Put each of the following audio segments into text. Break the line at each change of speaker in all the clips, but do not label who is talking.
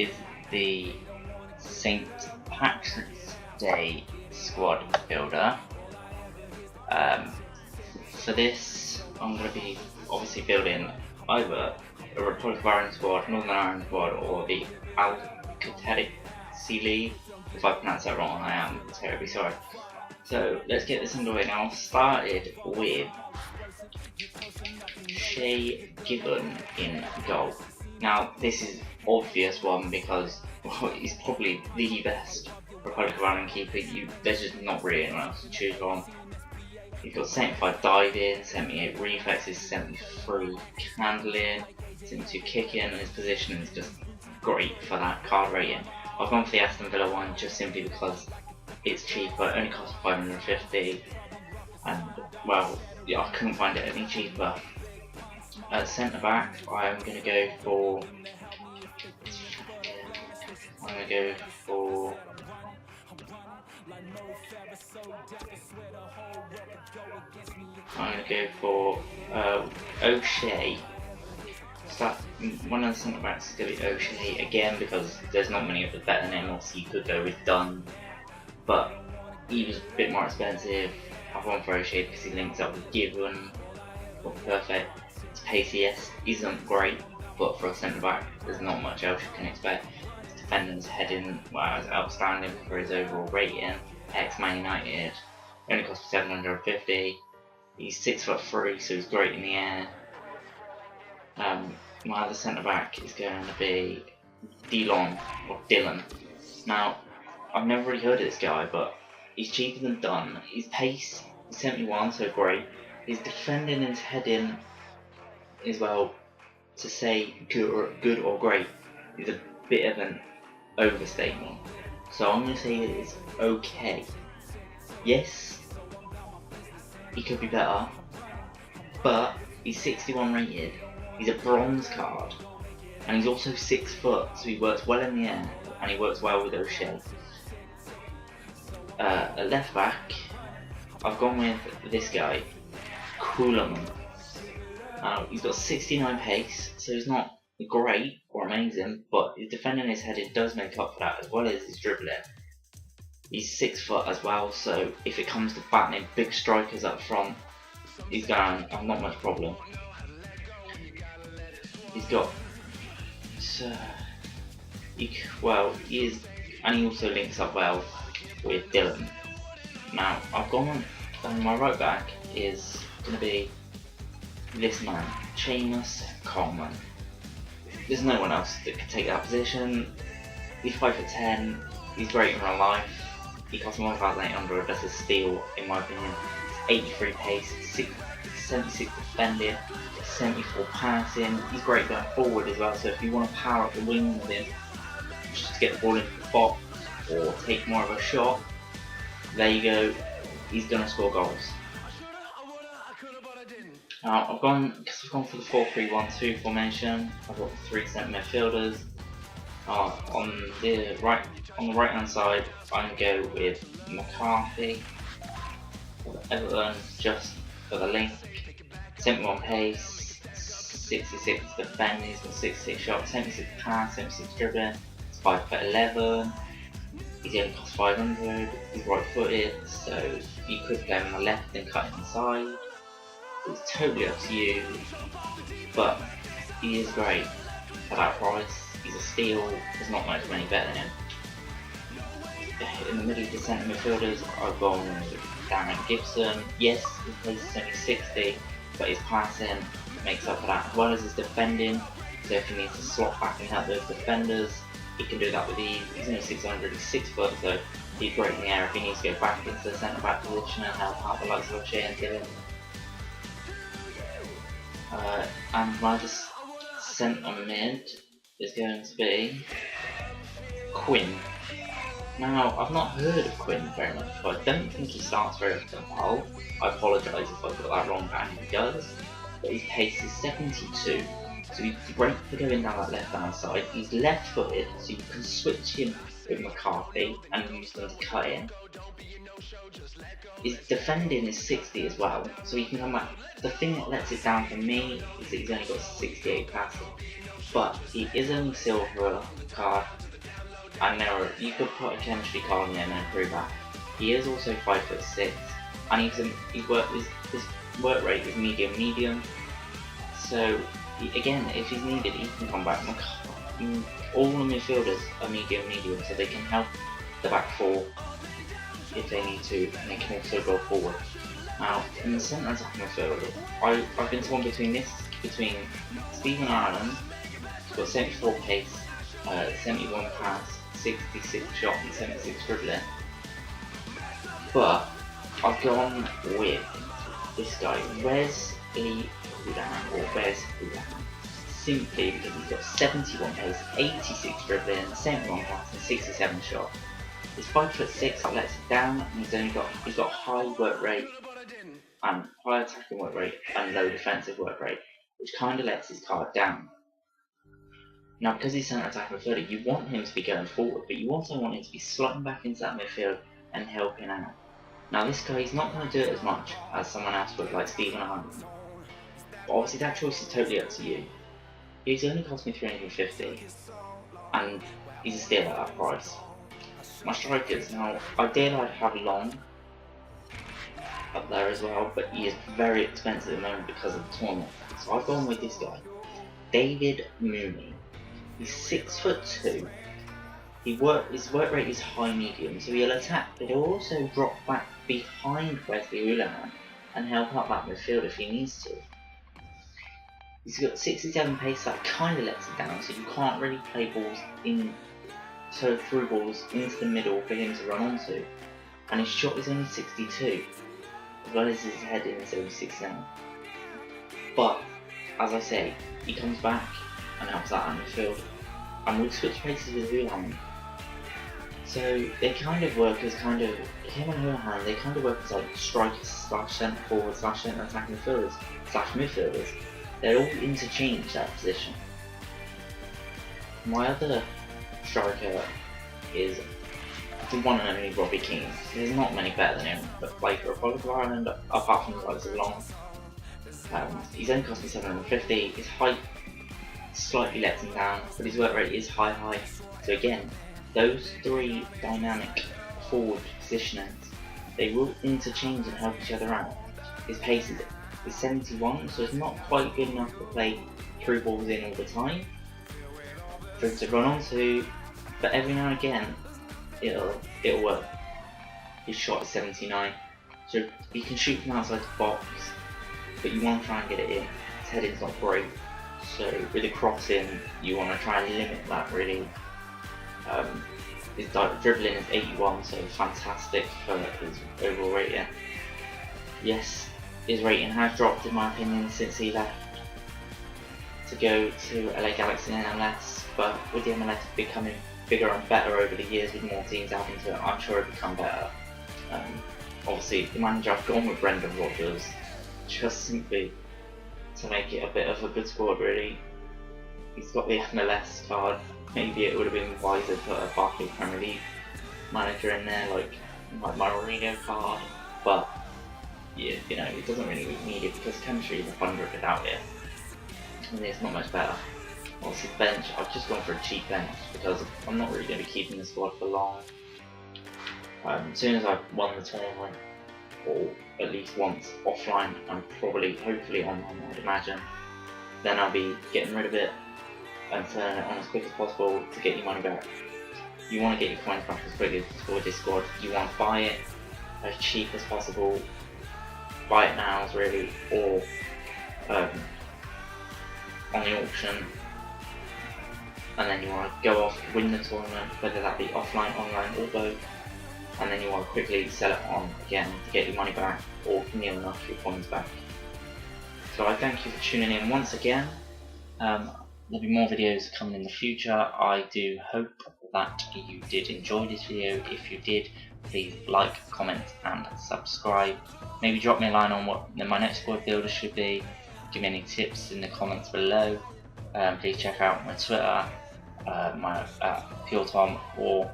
is the St. Patrick's Day squad builder. For this, I'm going to be obviously building either a Republic of Ireland squad, Northern Ireland squad, or the Alcateric Sea League. If I pronounce that wrong, I am terribly sorry. So let's get this underway now. I've started with Shay Gibbon in goal. Now this is obvious one because he's probably the best Republic of Ireland keeper. There's just not really anyone else to choose from. He's got 75 diving, 78 reflexes, 73 handling, 72 kicking, and his position is just great for that card rating. I've gone for the Aston Villa one just simply because it's cheaper, it only costs 550, and well, yeah, I couldn't find it any cheaper. At centre back, I'm going to go for O'Shea. So one of the centre backs is going to be O'Shea again because there's not many of the better than him. Obviously, you could go with Dunn, but he was a bit more expensive. I've gone for O'Shea because he links up with Gibbon. Perfect. His pace isn't great, but for a centre back, there's not much else you can expect. His defending's heading is outstanding for his overall rating. Ex-Man United, only cost 750. He's 6'3", so he's great in the air. My other centre back is going to be Dylan. Now, I've never really heard of this guy, but he's cheaper than Dunn. His pace is 71, so great. His defending and his heading is, well, to say good or great is a bit of an overstatement. So I'm going to say it is okay. Yes, he could be better, but he's 61 rated. He's a bronze card, and he's also 6 foot, so he works well in the air, and he works well with O'Shea. At left back, I've gone with this guy, Kuhlman. He's got 69 pace, so he's not great or amazing, but his defending his heading does make up for that, as well as his dribbling. He's 6 foot as well, so if it comes to battling big strikers up front, he's going to have not much problem. He's got he is, and he also links up well with Dylan. Now I've gone on my right back is going to be this man, Seamus Coleman. There's no one else that could take that position. He's 5'10", he's great in real life. He costs 1,800, that's a steal in my opinion. 83 pace, 76 defending, 74 passing. He's great going forward as well, so if you want to power up the wing with him, just to get the ball into the box or take more of a shot, there you go, he's going to score goals. Now I've gone for the 4-3-1-2 formation. I've got 3 centre midfielders. On the right hand side, I'm going to go with McCarthy for Everton, just for the link. 71 pace, 66 defending, he's got 66 shots, 76 pass, 76 dribbling. He's 5'11". He only costs 500. He's right footed, so you could play him on the left and cut inside. It's totally up to you, but he is great for that price. He's a steal, there's not much money better than him. In the middle of the centre midfielders, I've gone with Darren Gibson. Yes, his pace is only 60, but his passing makes up for that, as well as his defending. So if he needs to slot back and help those defenders, he can do that with ease. He's only 600, he's 6 foot, so he's great in the air if he needs to go back into the centre back position and help out the likes of O'Shea and Dylan. And my other centre mid is going to be Quinn. Now, I've not heard of Quinn very much, but I don't think he starts very often. Well, I apologise if I've got that wrong, and he does. But his pace is 72, so he's great for going down that left hand side. He's left footed, so you can switch him with McCarthy and use them to cut in. His defending is 60 as well, so he can come back. The thing that lets it down for me is that he's only got 68 passing. but he is only silver card, and you could put a chemistry card in and improve that. He is also 5'6", and his work rate is medium. So again, if he's needed, he can come back. All the midfielders are medium, so they can help the back four if they need to, and they can also go forward. Now, in the centre attack midfield, I've been torn between Stephen Ireland, who's got 74 pace, 71 pass, 66 shot, and 76 dribbling. But I've gone with this guy, Wes E. Hoolahan, simply because he's got 71 pace, 86 dribbling, 71 pass, and 67 shot. He's 5'6", that lets it down, and he's got high work rate, and high attacking work rate, and low defensive work rate, which kind of lets his card down. Now, because he's centre attack midfielder, you want him to be going forward, but you also want him to be slotting back into that midfield and helping out. Now, this guy, he's not going to do it as much as someone else would, like Stephen Ireland. But obviously, that choice is totally up to you. He's only cost me 350, and he's a steal at that price. My strikers, now, ideally I'd have Long up there as well, but he is very expensive at the moment because of the tournament. So I've gone with this guy, David Mooney. He's 6'2". His work rate is high medium, so he'll attack, but he'll also drop back behind Wesley Hoolahan and help out that midfield if he needs to. He's got 67 pace, that kind of lets it down, so you can't really play balls through balls into the middle for him to run onto. And his shot is only 62, as well as his heading is only 69. But, as I say, he comes back and helps out in midfield, and we'll switch places with Hoolahan. So they kind of work as him and Hoolahan, they kind of work as like strikers / centre forward / centre attacking midfielders / midfielders. They're all interchange that position. My other striker is the one and only Robbie Keane. There's not many better than him, but like Republic of Ireland, apart from the likes of Long, he's only cost me 750. His height slightly lets him down, but his work rate is high. So again, those three dynamic forward positionings, they will interchange and help each other out. His pace is 71, so it's not quite good enough to play through balls in all the time for him to run onto, but every now and again it'll work. His shot is 79, so you can shoot from outside the box, but you want to try and get it in. His heading's not great, so with the crossing you want to try and limit that really. His dribbling is 81, so fantastic for his overall rating. Yes, his rating has dropped in my opinion since he left to go to LA Galaxy and MLS, but with the MLS becoming bigger and better over the years with more teams adding to it, I'm sure it'll become better. Obviously the manager, I've gone with Brendan Rodgers, just simply to make it a bit of a good squad really. He's got the MLS card. Maybe it would have been wiser to put a Barclays Premier League manager in there, like my Mourinho card, but yeah, you know, it doesn't really need it because chemistry is 100 without it, and it's not much better. Obviously bench, I've just gone for a cheap bench because I'm not really going to be keeping the squad for long. As soon as I've won the tournament, or at least once offline, and hopefully online I'd imagine, then I'll be getting rid of it and turning it on as quick as possible to get your money back. You want to get your coins back as quick as possible with this squad. You want to buy it as cheap as possible. Buy it now, really, or on the auction, and then you want to go off, win the tournament, whether that be offline, online, or both, and then you want to quickly sell it on again to get your money back, or near enough your coins back. So I thank you for tuning in once again. There'll be more videos coming in the future. I do hope that you did enjoy this video. If you did, please like, comment and subscribe. Maybe drop me a line on what my next squad builder should be. Give me any tips in the comments below. Please check out my Twitter, my PureTom, or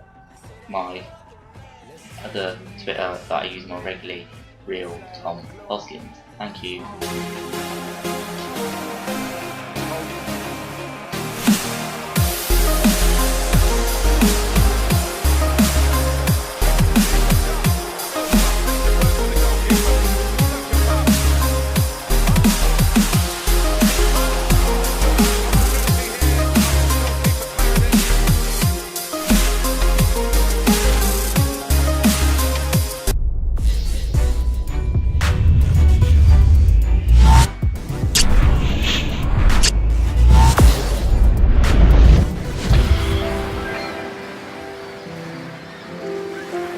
my other Twitter that I use more regularly, Real Tom Hoskins. Thank you.